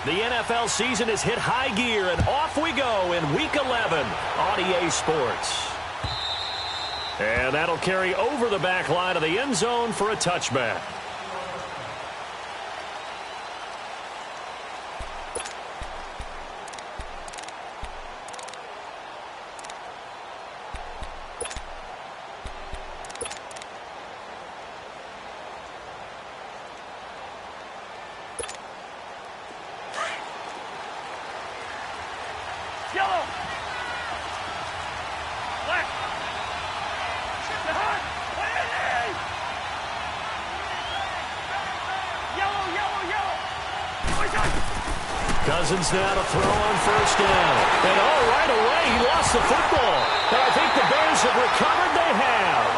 The NFL season has hit high gear, and off we go in Week 11 on EA Sports. And that'll carry over the back line of the end zone for a touchback. Cousins now to throw on first down. And right away, he lost the football. But I think the Bears have recovered. They have.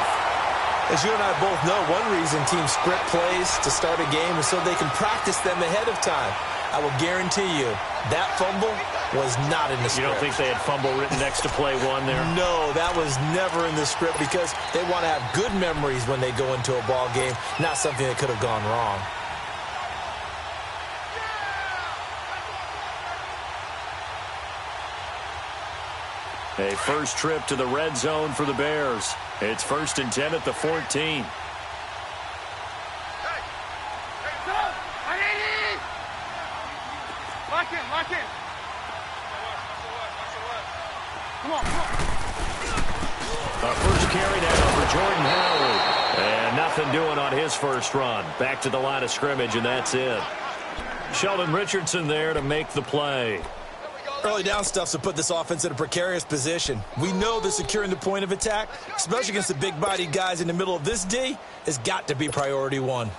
As you and I both know, one reason teams script plays to start a game is so they can practice them ahead of time. I will guarantee you that fumble was not in the script. You don't think they had fumble written next to play one there? No, that was never in the script because they want to have good memories when they go into a ball game, not something that could have gone wrong. A first trip to the red zone for the Bears. It's 1st and 10 at the 14. Lock in. Come on. Our first carry now for Jordan Howard. And nothing doing on his first run. Back to the line of scrimmage, and that's it. Sheldon Richardson there to make the play. Early down stuff's to put this offense in a precarious position. We know that securing the point of attack, especially against the big-bodied guys in the middle of this D, has got to be priority one.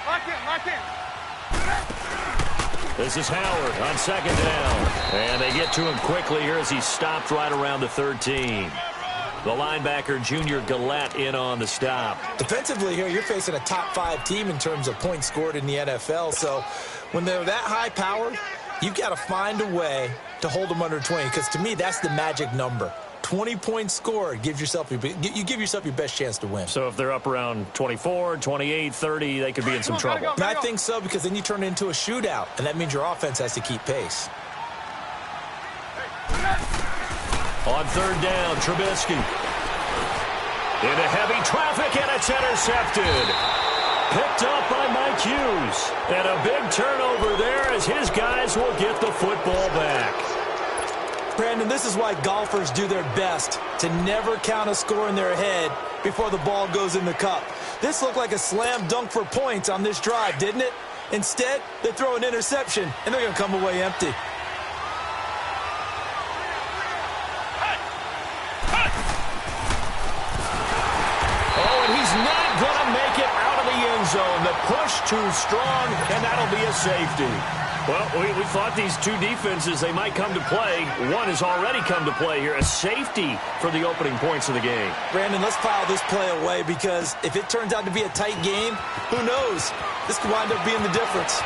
Lock in. This is Howard on second down. And they get to him quickly here as he stopped right around the 13. The linebacker, Junior Gillette, in on the stop. Defensively here, you're facing a top 5 team in terms of points scored in the NFL. So when they're that high powered, you've got to find a way to hold them under 20. Because to me, that's the magic number. 20 points scored, you give yourself your best chance to win. So if they're up around 24, 28, 30, they could be in some trouble. And I think so, because then you turn it into a shootout, and that means your offense has to keep pace. On third down, Trubisky. Into heavy traffic, and it's intercepted. Picked up by Mike Hughes. And a big turnover there as his guys will get the football back. Brandon, this is why golfers do their best to never count a score in their head before the ball goes in the cup. This looked like a slam dunk for points on this drive, didn't it? Instead, they throw an interception, and they're going to come away empty. Zone. The push too strong, and that'll be a safety. Well, we thought these two defenses, they might come to play. One has already come to play here, a safety for the opening points of the game. Brandon, let's file this play away because if it turns out to be a tight game, who knows? This could wind up being the difference.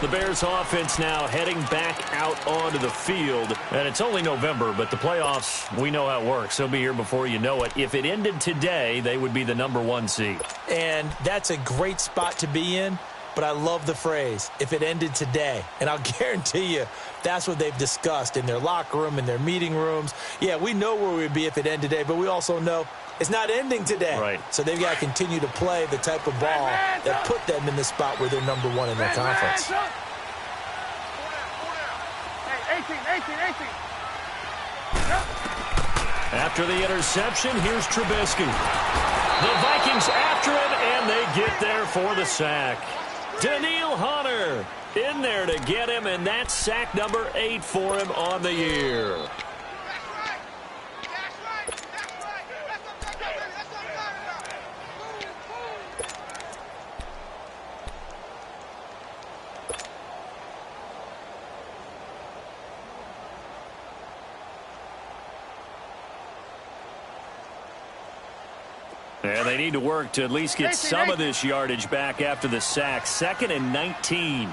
The Bears offense now heading back out onto the field. And it's only November, but the playoffs, we know how it works. They'll be here before you know it. If it ended today, they would be the #1 seed. And that's a great spot to be in, but I love the phrase, if it ended today. And I'll guarantee you, that's what they've discussed in their locker room, in their meeting rooms. Yeah, we know where we'd be if it ended today, but we also know it's not ending today. Right. So they've got to continue to play the type of ball that put them in the spot where they're #1 in their conference. 18. After the interception, here's Trubisky. The Vikings after him, and they get there for the sack. Daniil Hunter in there to get him, and that's sack number 8 for him on the year. And they need to work to at least get some of this yardage back after the sack. 2nd and 19.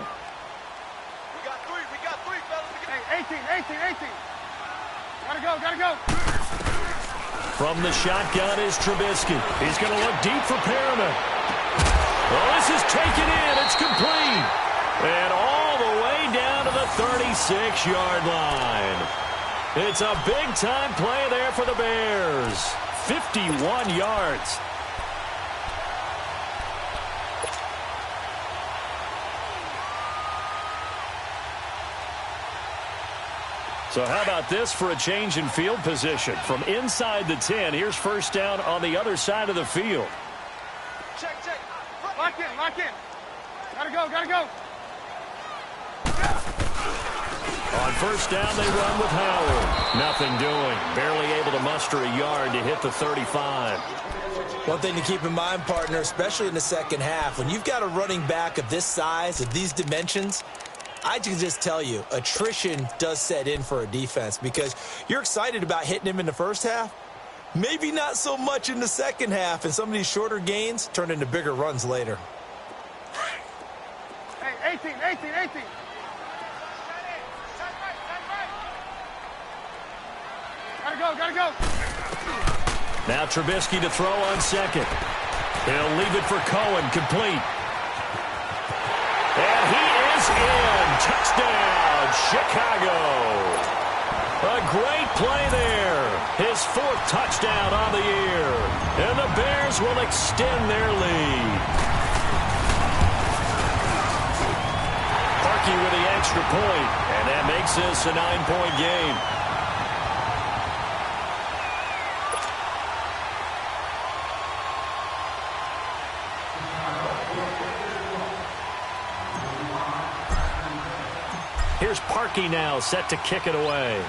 18, 18. Gotta go, gotta go. From the shotgun is Trubisky. He's going to look deep for Perriman. Well, this is taken in. It's complete. And all the way down to the 36-yard line. It's a big-time play there for the Bears. 51 yards. So how about this for a change in field position? From inside the 10, here's first down on the other side of the field. Check, check. Lock in, lock in. Gotta go, gotta go. On first down, they run with Howard. Nothing doing. Barely able to muster a yard to hit the 35. One thing to keep in mind, partner, especially in the second half, when you've got a running back of this size, of these dimensions, I can just tell you, attrition does set in for a defense because you're excited about hitting him in the first half. Maybe not so much in the second half, and some of these shorter gains turn into bigger runs later. Hey, 18, 18, 18. Gotta go, gotta go. Now Trubisky to throw on second. He'll leave it for Cohen, complete. And he is in. Touchdown, Chicago. A great play there. His fourth touchdown on the year. And the Bears will extend their lead. Parkey with the extra point, and that makes this a 9-point game. Here's Parkey now, set to kick it away.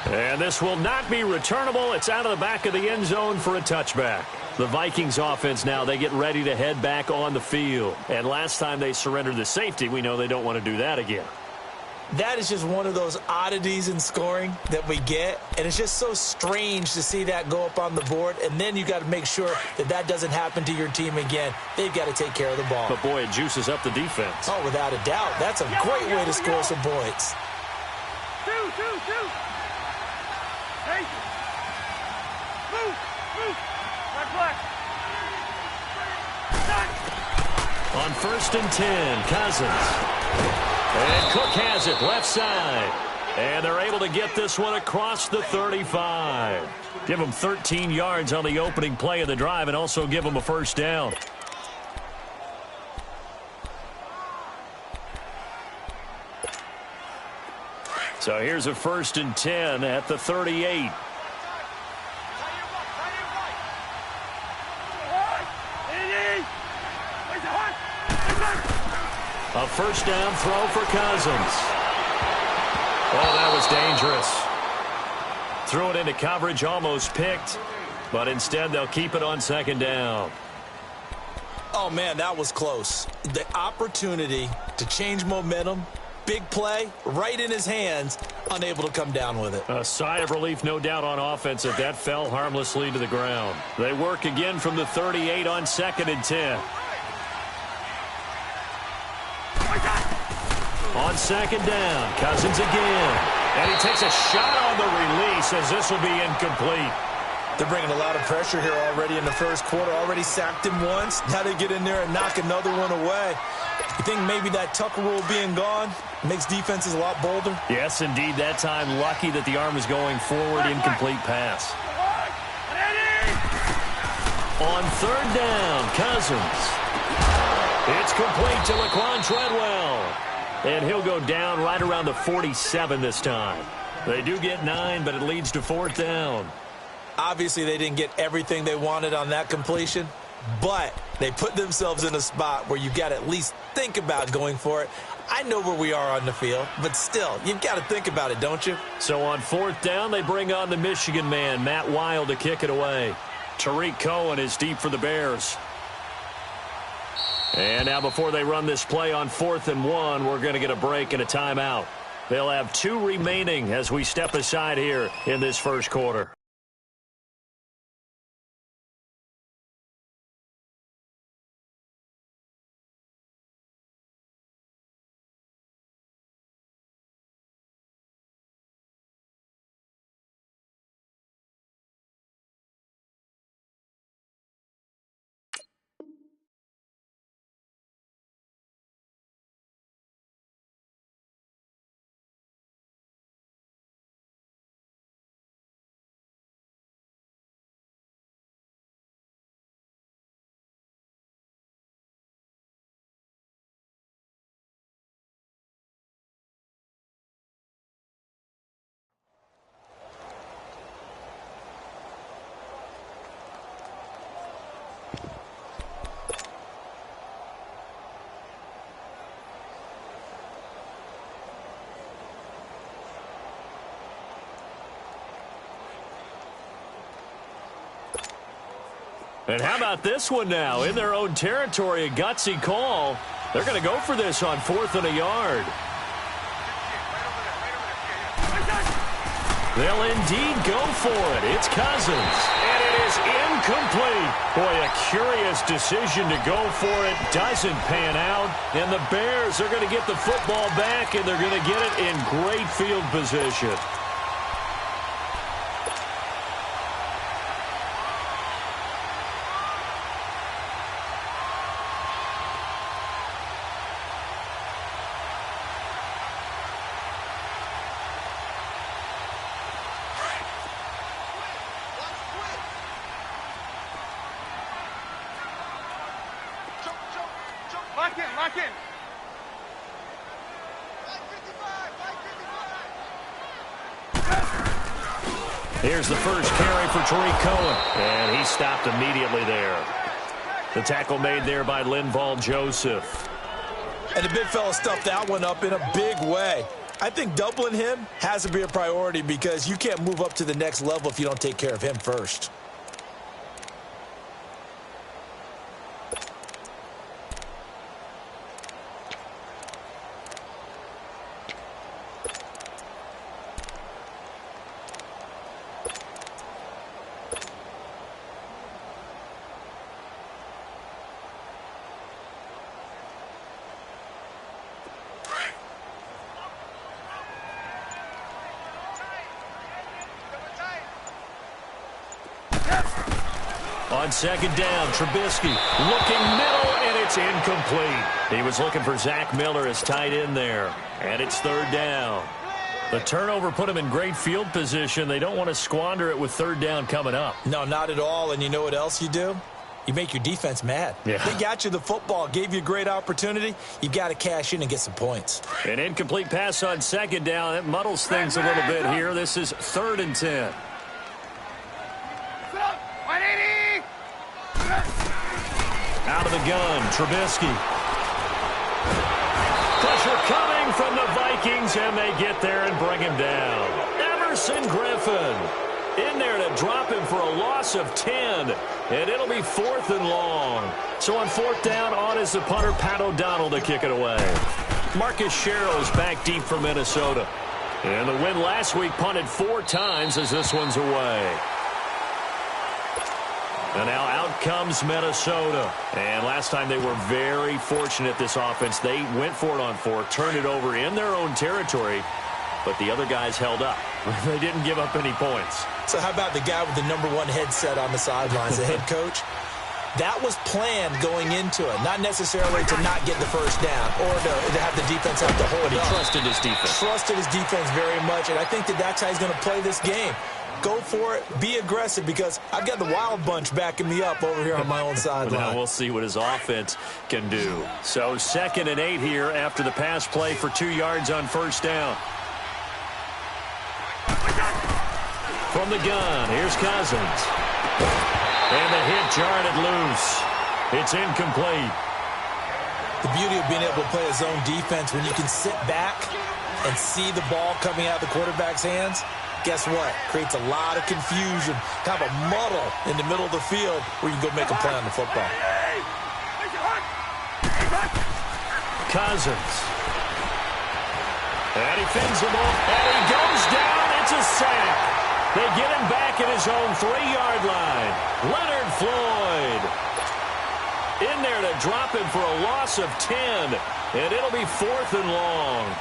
And this will not be returnable. It's out of the back of the end zone for a touchback. The Vikings offense now, they get ready to head back on the field. And last time they surrendered the safety, we know they don't want to do that again. That is just one of those oddities in scoring that we get, and it's just so strange to see that go up on the board, and then you got to make sure that that doesn't happen to your team again. They've got to take care of the ball. But, boy, it juices up the defense. Oh, without a doubt. That's a great way to score some points. Two. Hey. Move. Black. On first and 10, Cousins. And Cook has it, left side. And they're able to get this one across the 35. Give them 13 yards on the opening play of the drive and also give them a first down. So here's a first and 10 at the 38. A first down throw for Cousins. Oh, that was dangerous. Threw it into coverage, almost picked, but instead they'll keep it on second down. Oh, man, that was close. The opportunity to change momentum, big play, right in his hands, unable to come down with it. A sigh of relief, no doubt, on offense that that fell harmlessly to the ground. They work again from the 38 on second and 10. On second down, Cousins again. And he takes a shot on the release as this will be incomplete. They're bringing a lot of pressure here already in the first quarter. Already sacked him once. Now they get in there and knock another one away. You think maybe that Tucker rule being gone makes defenses a lot bolder? Yes, indeed. That time, lucky that the arm is going forward. Incomplete pass. On third down, Cousins. It's complete to Laquan Treadwell. And he'll go down right around the 47 this time. They do get 9, but it leads to fourth down. Obviously, they didn't get everything they wanted on that completion, but they put themselves in a spot where you got to at least think about going for it. I know where we are on the field, but still, you've got to think about it, don't you? So on fourth down, they bring on the Michigan man, Matt Wild, to kick it away. Tariq Cohen is deep for the Bears. And now before they run this play on 4th and 1, we're going to get a break and a timeout. They'll have 2 remaining as we step aside here in this first quarter. And how about this one now? In their own territory, a gutsy call. They're going to go for this on 4th and a yard. They'll indeed go for it. It's Cousins. And it is incomplete. Boy, a curious decision to go for it. Doesn't pan out. And the Bears are going to get the football back, and they're going to get it in great field position. Lock in. Here's the first carry for Tariq Cohen. And he stopped immediately there. The tackle made there by Linval Joseph. And the big fella stuffed that one up in a big way. I think doubling him has to be a priority because you can't move up to the next level if you don't take care of him first. On 2nd down, Trubisky looking middle, and it's incomplete. He was looking for Zach Miller as tight end there, and it's 3rd down. The turnover put him in great field position. They don't want to squander it with 3rd down coming up. No, not at all, and you know what else you do? You make your defense mad. Yeah. They got you the football, gave you a great opportunity. You got to cash in and get some points. An incomplete pass on 2nd down. That muddles things a little bit here. This is 3rd and 10. Out of the gun, Trubisky. Pressure coming from the Vikings, and they get there and bring him down. Everson Griffin in there to drop him for a loss of 10, and it'll be 4th and long. So on 4th down, on is the punter, Pat O'Donnell, to kick it away. Marcus Sherrill's back deep for Minnesota. And the win last week punted 4 times as this one's away. And now out comes Minnesota. And last time they were very fortunate, this offense. They went for it on 4, turned it over in their own territory, but the other guys held up. They didn't give up any points. So how about the guy with the #1 headset on the sidelines, the head coach? That was planned going into it, not necessarily to not get the first down or to have the defense have to hold He up. trusted his defense. Trusted his defense very much, and I think that's how he's going to play this game. Go for it. Be aggressive because I've got the wild bunch backing me up over here on my own sideline. Now we'll see what his offense can do. So 2nd and 8 here after the pass play for 2 yards on 1st down. From the gun, here's Cousins. And the hit jarred it loose. It's incomplete. The beauty of being able to play a zone defense when you can sit back and see the ball coming out of the quarterback's hands, guess what? Creates a lot of confusion, kind of a muddle in the middle of the field where you can go make a play on the football. Cousins. And he fins him off, and he goes down. It's a sack. They get him back at his own 3-yard line. Leonard Floyd in there to drop him for a loss of 10, and it'll be 4th and long.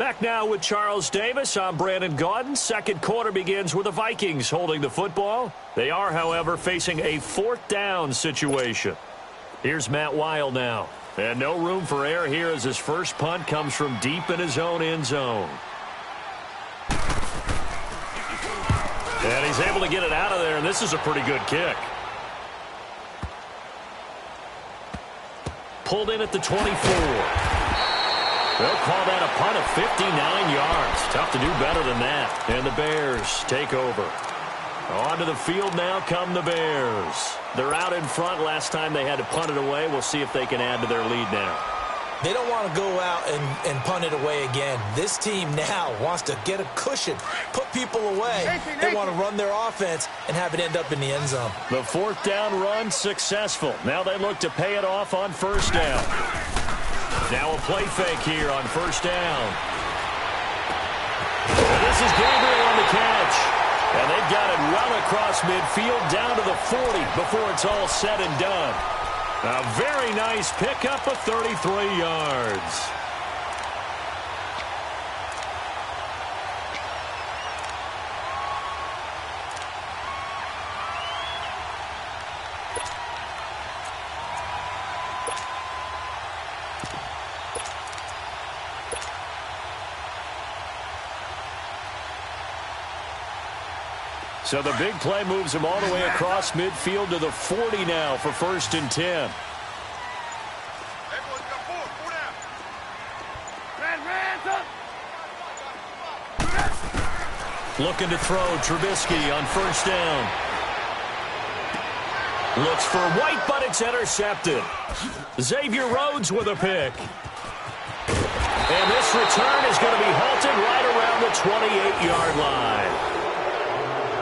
Back now with Charles Davis. I'm Brandon Gaudin. Second quarter begins with the Vikings holding the football. They are, however, facing a fourth down situation. Here's Matt Weil now. And no room for error here as his first punt comes from deep in his own end zone. And he's able to get it out of there, and this is a pretty good kick. Pulled in at the 24. They'll call that a punt of 59 yards. Tough to do better than that. And the Bears take over. Onto the field now come the Bears. They're out in front. Last time they had to punt it away. We'll see if they can add to their lead now. They don't want to go out and punt it away again. This team now wants to get a cushion, put people away. They want to run their offense and have it end up in the end zone. The fourth down run successful. Now they look to pay it off on first down. Now a play fake here on first down. And this is Gabriel on the catch. And they've got it well across midfield down to the 40 before it's all said and done. A very nice pickup of 33 yards. So the big play moves him all the way across midfield to the 40 now for 1st and 10. Looking to throw Trubisky on first down. Looks for White, but it's intercepted. Xavier Rhodes with a pick. And this return is going to be halted right around the 28-yard line.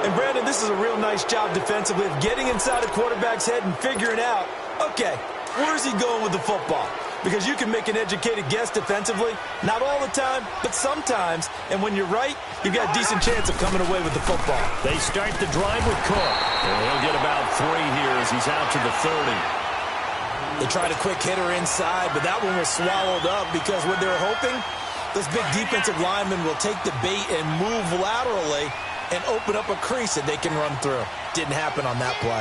And, Brandon, this is a real nice job defensively of getting inside a quarterback's head and figuring out, okay, where's he going with the football? Because you can make an educated guess defensively, not all the time, but sometimes. And when you're right, you've got a decent chance of coming away with the football. They start the drive with Cook. And he'll get about 3 here as he's out to the 30. They tried a quick hitter inside, but that one was swallowed up because what they're hoping, those big defensive linemen will take the bait and move laterally and open up a crease that they can run through. Didn't happen on that play.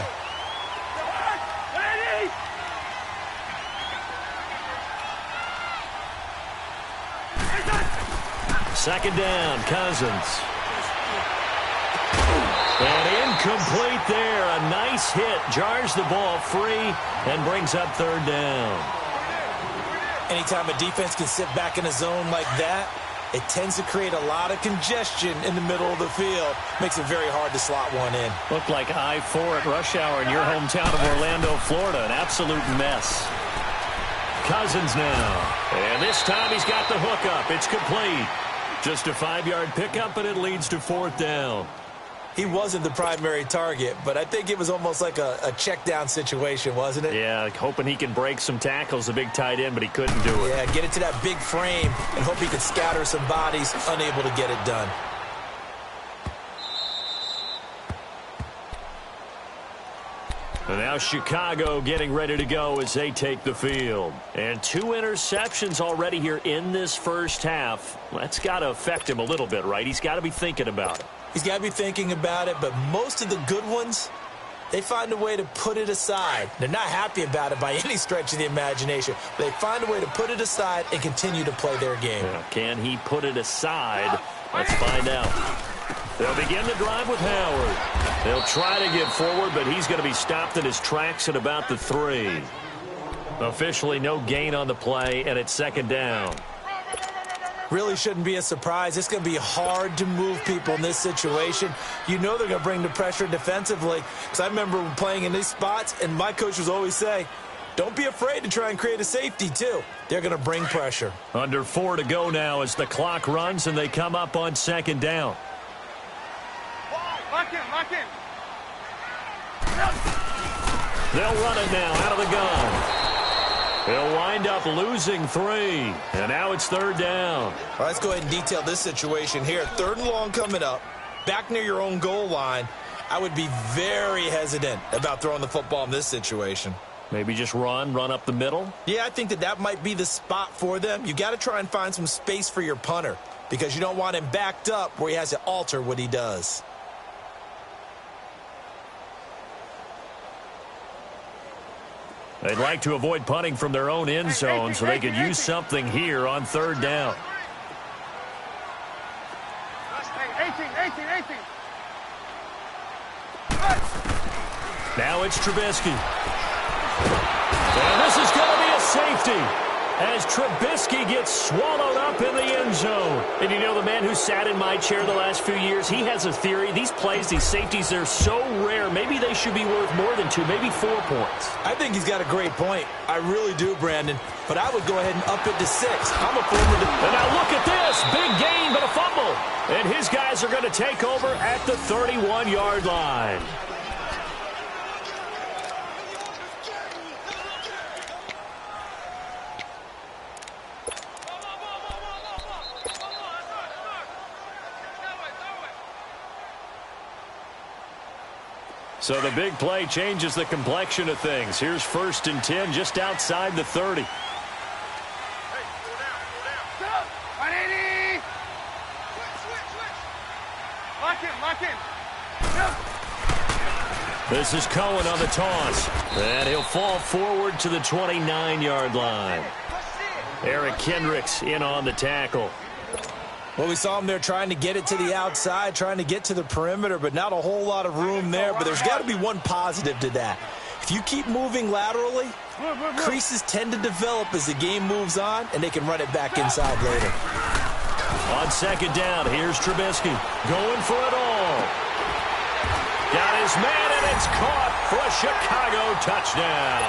Second down, Cousins. And incomplete there. A nice hit. Jars the ball free and brings up 3rd down. Anytime a defense can sit back in a zone like that, it tends to create a lot of congestion in the middle of the field. Makes it very hard to slot one in. Looked like I-4 at rush hour in your hometown of Orlando, Florida. An absolute mess. Cousins now. And this time he's got the hook up. It's complete. Just a 5-yard pickup, and it leads to 4th down. He wasn't the primary target, but I think it was almost like a check down situation, wasn't it? Yeah, hoping he can break some tackles, a big tight end, but he couldn't do it. Yeah, get it to that big frame and hope he could scatter some bodies, unable to get it done. And now Chicago getting ready to go as they take the field. And 2 interceptions already here in this first half. That's got to affect him a little bit, right? He's got to be thinking about it. He's got to be thinking about it, but most of the good ones, they find a way to put it aside. They're not happy about it by any stretch of the imagination. But they find a way to put it aside and continue to play their game. Yeah, can he put it aside? Let's find out. They'll begin the drive with Howard. They'll try to get forward, but he's going to be stopped in his tracks at about the 3. Officially no gain on the play, and it's 2nd down. Really shouldn't be a surprise. It's going to be hard to move people in this situation. You know they're going to bring the pressure defensively. Because I remember playing in these spots, and my coach was always say, don't be afraid to try and create a safety, too. They're going to bring pressure. Under 4 to go now as the clock runs, and they come up on 2nd down. Lock in, lock in. They'll run it now out of the gun. They'll wind up losing 3. And now it's 3rd down. All right, let's go ahead and detail this situation here. 3rd and long coming up. Back near your own goal line. I would be very hesitant about throwing the football in this situation. Maybe just run up the middle? Yeah, I think that might be the spot for them. You got to try and find some space for your punter. because you don't want him backed up where he has to alter what he does. They'd like to avoid punting from their own end zone so they could use something here on third down. 18. Now it's Trubisky. And this is going to be a safety as Trubisky gets swallowed up in the end zone. And you know, the man who sat in my chair the last few years, he has a theory. These plays, these safeties, they're so rare. Maybe they should be worth more than 2, maybe 4 points. I think he's got a great point. I really do, Brandon. But I would go ahead and up it to 6. I'm a former... And now look at this. Big gain, but a fumble. And his guys are going to take over at the 31-yard line. So the big play changes the complexion of things. Here's 1st and 10 just outside the 30. Lock in. This is Cohen on the toss. And he'll fall forward to the 29-yard line. Eric Kendricks in on the tackle. Well, we saw him there trying to get it to the outside, trying to get to the perimeter, but not a whole lot of room there. But there's got to be one positive to that. If you keep moving laterally, creases tend to develop as the game moves on, and they can run it back inside later. On 2nd down, here's Trubisky going for it all. Got his man, and it's caught for a Chicago touchdown.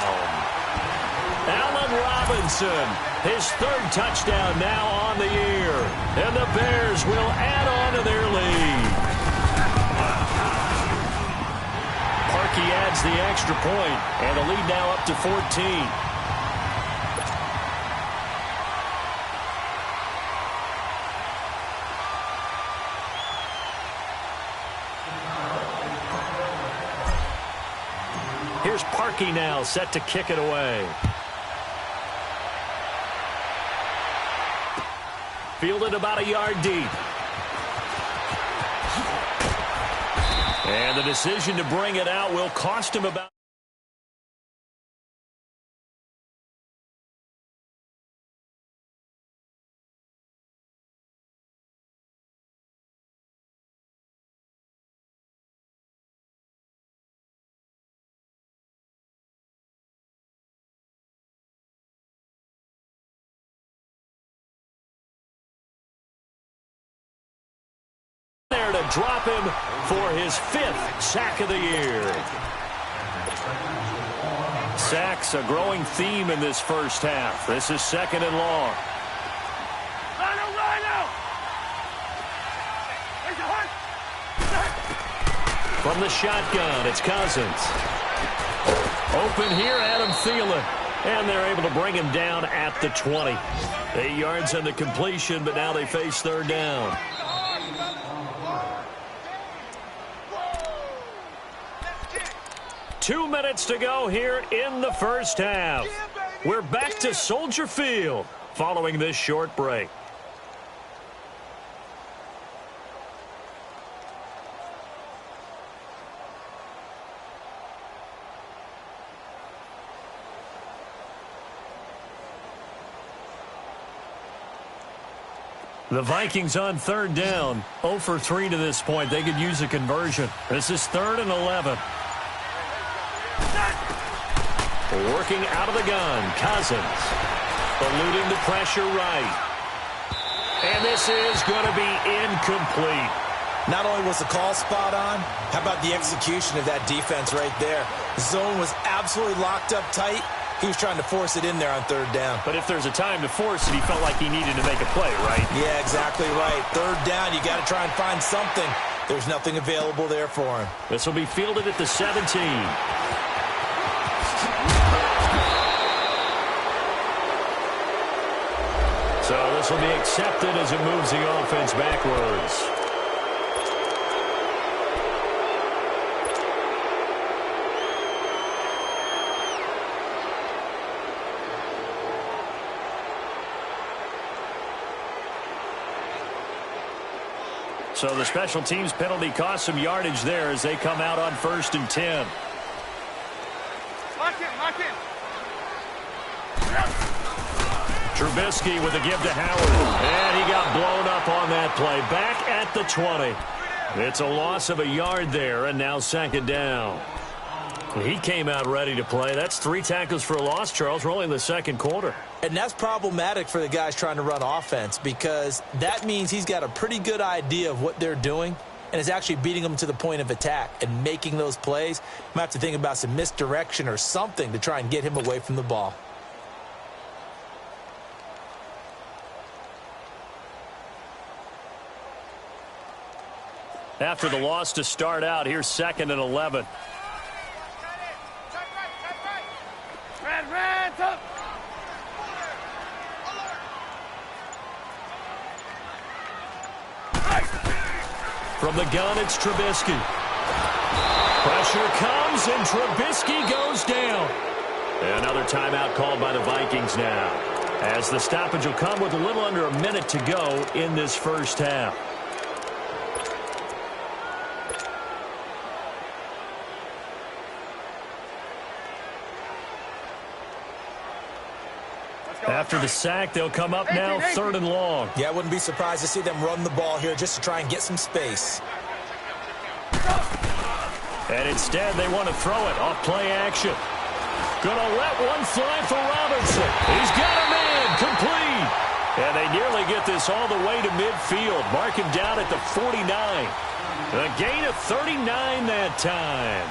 Allen Robinson, his 3rd touchdown now on the year. And the Bears will add on to their lead. Parkey adds the extra point, and the lead now up to 14. Here's Parkey now set to kick it away. Fielded about a yard deep. And the decision to bring it out will cost him about... there to drop him for his 5th sack of the year. Sacks, a growing theme in this first half. This is 2nd and long. From the shotgun, it's Cousins. Open here, Adam Thielen. And they're able to bring him down at the 20. 8 yards on the completion, but now they face 3rd down. Two minutes to go here in the first half. We're back to Soldier Field following this short break. The Vikings on 3rd down. 0 for 3 to this point. They could use a conversion. This is 3rd and 11. Working out of the gun, Cousins. Eluding the pressure right. And this is going to be incomplete. Not only was the call spot on, how about the execution of that defense right there? The zone was absolutely locked up tight. He was trying to force it in there on 3rd down. But if there's a time to force it, he felt like he needed to make a play, right? Yeah, exactly right. 3rd down, you got to try and find something. There's nothing available there for him. This will be fielded at the 17. So this will be accepted as it moves the offense backwards. So the special teams penalty cost some yardage there as they come out on 1st and 10. Lock in, lock in. Trubisky with a give to Howard. And he got blown up on that play. Back at the 20. It's a loss of a yard there, and now 2nd down. He came out ready to play. That's 3 tackles for a loss, Charles. We're only in the 2nd quarter. And that's problematic for the guys trying to run offense because that means he's got a pretty good idea of what they're doing and is actually beating them to the point of attack and making those plays. You might have to think about some misdirection or something to try and get him away from the ball. After the loss to start out, here's 2nd and 11. Red, up. From the gun, it's Trubisky. Pressure comes, and Trubisky goes down. Another timeout called by the Vikings now, as the stoppage will come with a little under a minute to go in this first half. After the sack, they'll come up now 3rd and long. Yeah, I wouldn't be surprised to see them run the ball here just to try and get some space. And instead, they want to throw it off play action. Gonna let one fly for Robinson. He's got a man, complete. And they nearly get this all the way to midfield. Mark him down at the 49. A gain of 39 that time.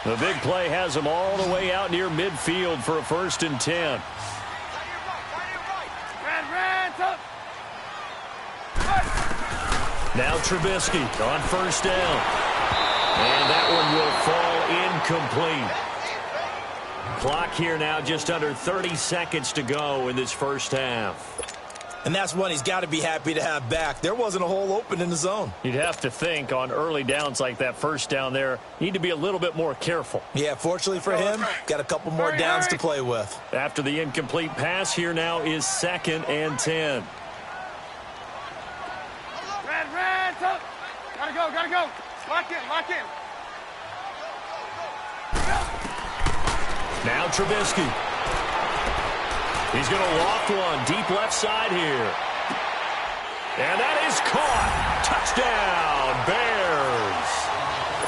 The big play has them all the way out near midfield for a 1st and 10. Red, up. Now Trubisky on 1st down. And that one will fall incomplete. Clock here now just under 30 seconds to go in this first half. And that's one he's got to be happy to have back. There wasn't a hole open in the zone. You'd have to think on early downs like that 1st down there, need to be a little bit more careful. Yeah, fortunately for him, got a couple more downs to play with. After the incomplete pass, here now is 2nd and 10. Red, up. Gotta go. Lock in. Now Trubisky. He's going to loft one deep left side here. And that is caught. Touchdown, Bears.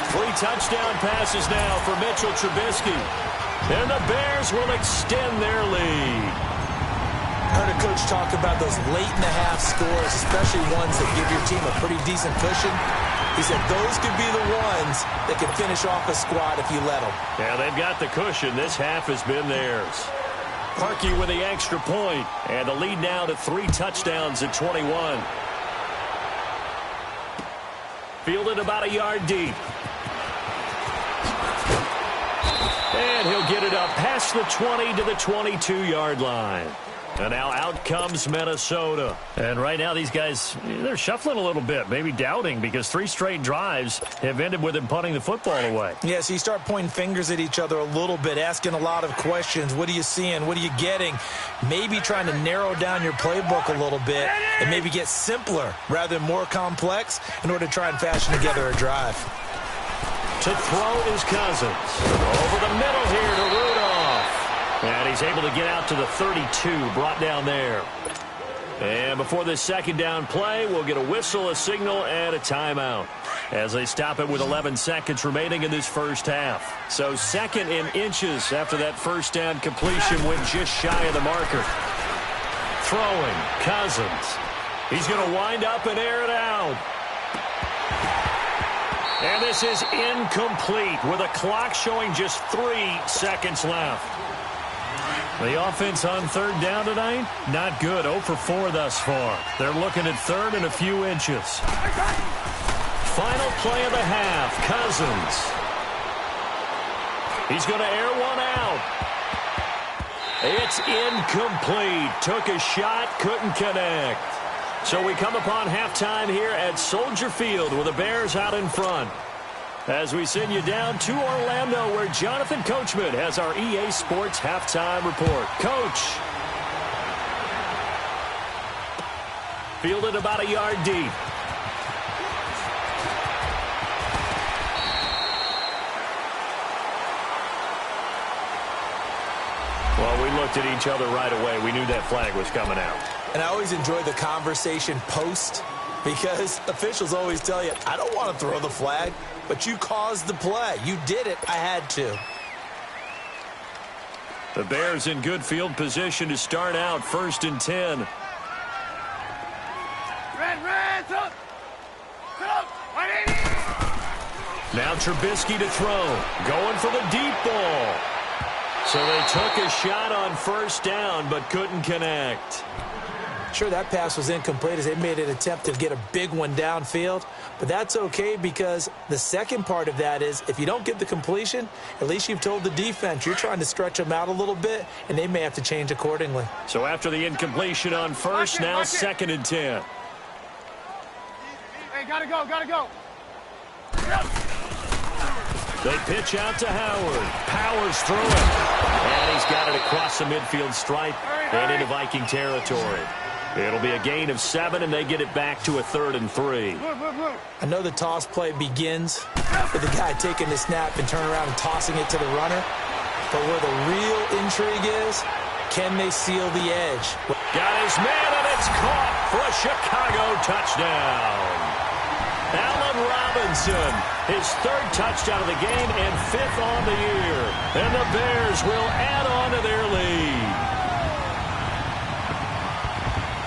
3 touchdown passes now for Mitchell Trubisky. And the Bears will extend their lead. I heard a coach talk about those late-in-the-half scores, especially ones that give your team a pretty decent cushion. He said those could be the ones that can finish off a squad if you let them. Yeah, they've got the cushion. This half has been theirs. Parkey with the extra point, and the lead now to 3 touchdowns at 21. Fielded about a yard deep. And he'll get it up past the 20 to the 22-yard line. And now out comes Minnesota. And right now these guys, they're shuffling a little bit, maybe doubting, because 3 straight drives have ended with them punting the football away. Yeah, so you start pointing fingers at each other a little bit, asking a lot of questions. What are you seeing? What are you getting? Maybe trying to narrow down your playbook a little bit and maybe get simpler rather than more complex in order to try and fashion together a drive. To throw is Cousins. Over the middle here to Rudolph. And he's able to get out to the 32, brought down there. And before this 2nd down play, we'll get a whistle, a signal, and a timeout as they stop it with 11 seconds remaining in this first half. So 2nd and inches after that 1st down completion went just shy of the marker. Throwing, Cousins. He's going to wind up and air it out. And this is incomplete with a clock showing just 3 seconds left. The offense on 3rd down tonight, not good. 0 for 4 thus far. They're looking at 3rd and a few inches. Final play of the half, Cousins. He's going to air one out. It's incomplete. Took a shot, couldn't connect. So we come upon halftime here at Soldier Field with the Bears out in front. As we send you down to Orlando, where Jonathan Coachman has our EA Sports halftime report. Coach. Fielded about a yard deep. Well, we looked at each other right away. We knew that flag was coming out. And I always enjoy the conversation post, because officials always tell you, I don't want to throw the flag, but you caused the play. You did it. I had to. The Bears in good field position to start out 1st and 10. Red, up! Up! 180! Now Trubisky to throw. Going for the deep ball. So they took a shot on 1st down, but couldn't connect. Sure, that pass was incomplete as they made an attempt to get a big one downfield. But that's okay, because the second part of that is if you don't get the completion, at least you've told the defense you're trying to stretch them out a little bit, and they may have to change accordingly. So after the incompletion on 1st, now 2nd and 10. Hey, gotta go. They pitch out to Howard. Powers through it. And he's got it across the midfield stripe and into Viking territory. It'll be a gain of 7, and they get it back to a 3rd and 3. I know the toss play begins with the guy taking the snap and turning around and tossing it to the runner. But where the real intrigue is, can they seal the edge? Got his man, and it's caught for a Chicago touchdown. Allen Robinson, his 3rd touchdown of the game and 5th on the year. And the Bears will add on to their lead.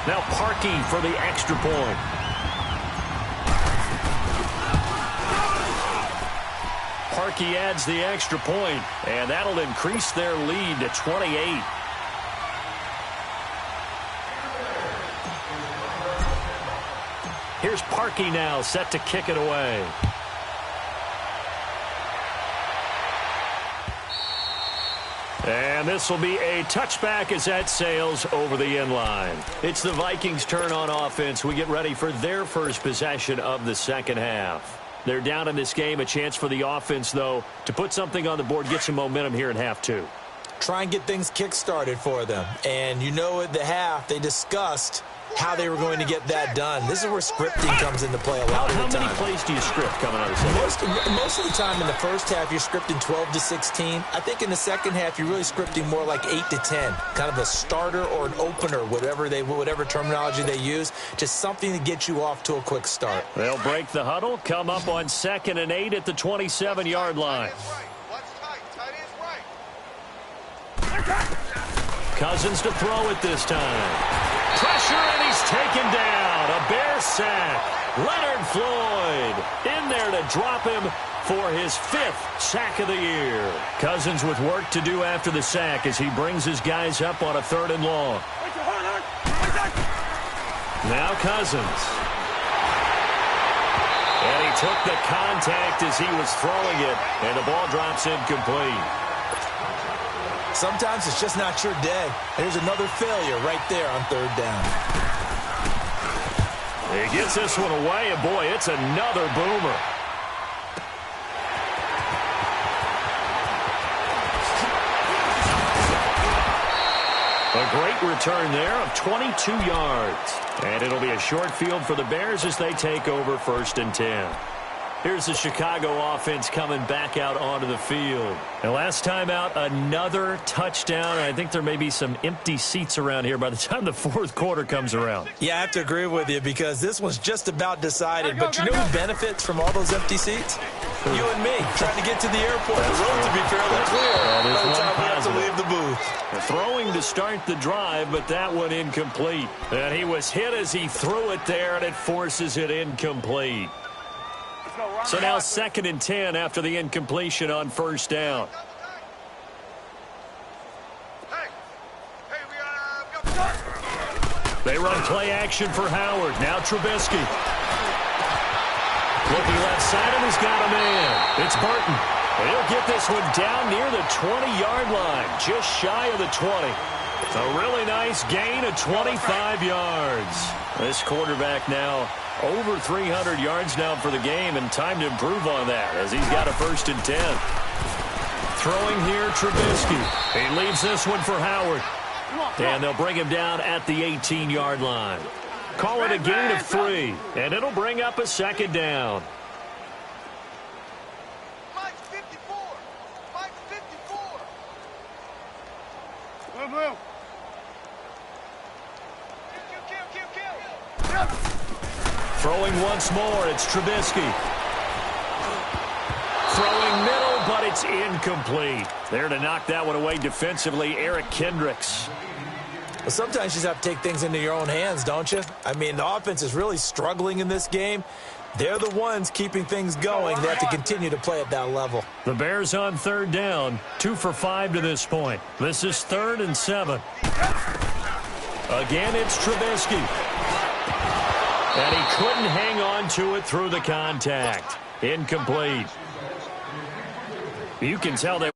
Now Parkey for the extra point. Parkey adds the extra point, and that'll increase their lead to 28. Here's Parkey now, set to kick it away. And this will be a touchback as that sails over the end line. It's the Vikings' turn on offense. We get ready for their first possession of the second half. They're down in this game. A chance for the offense, though, to put something on the board, get some momentum here in half 2. Try and get things kick-started for them. And you know at the half, they discussed how they were going to get that done. This is where scripting comes into play a lot of the time. How many plays do you script coming out of the second? Most of the time in the first half, you're scripting 12 to 16. I think in the second half, you're really scripting more like 8 to 10. Kind of a starter or an opener, whatever terminology they use. Just something to get you off to a quick start. They'll break the huddle, come up on 2nd and 8 at the 27-yard line. Cousins to throw it this time. Pressure, and he's taken down. A Bear sack. Leonard Floyd in there to drop him for his 5th sack of the year. Cousins with work to do after the sack as he brings his guys up on a 3rd and long. Now Cousins. And he took the contact as he was throwing it, and the ball drops incomplete. Sometimes it's just not your day. There's another failure right there on 3rd down. He gets this one away, and boy, it's another boomer. A great return there of 22 yards. And it'll be a short field for the Bears as they take over 1st and 10. Here's the Chicago offense coming back out onto the field. And last time out, another touchdown. I think there may be some empty seats around here by the time the 4th quarter comes around. Yeah, I have to agree with you because this one's just about decided. But you know who benefits from all those empty seats? You and me, trying to get to the airport. The road to be fairly clear by the time we have to leave the booth. Throwing to start the drive, but that one incomplete. And he was hit as he threw it there, and it forces it incomplete. So now 2nd and 10 after the incompletion on 1st down. They run play action for Howard. Now Trubisky. Looking left side, and he's got a man. It's Burton. He'll get this one down near the 20-yard line, just shy of the 20. A really nice gain of 25 yards. This quarterback now Over 300 yards now for the game, and time to improve on that as he's got a 1st and 10. Throwing here, Trubisky. He leaves this one for Howard. And they'll bring him down at the 18-yard line. Call it a gain of 3, and it'll bring up a 2nd down. Mike 54. Mike 54. Move. Kill. Throwing once more, it's Trubisky. Throwing middle, but it's incomplete. There to knock that one away defensively, Eric Kendricks. Well, sometimes you just have to take things into your own hands, don't you? I mean, the offense is really struggling in this game. They're the ones keeping things going. They have to continue to play at that level. The Bears on 3rd down, 2 for 5 to this point. This is 3rd and 7. Again, it's Trubisky. And he couldn't hang on to it through the contact. Incomplete. You can tell that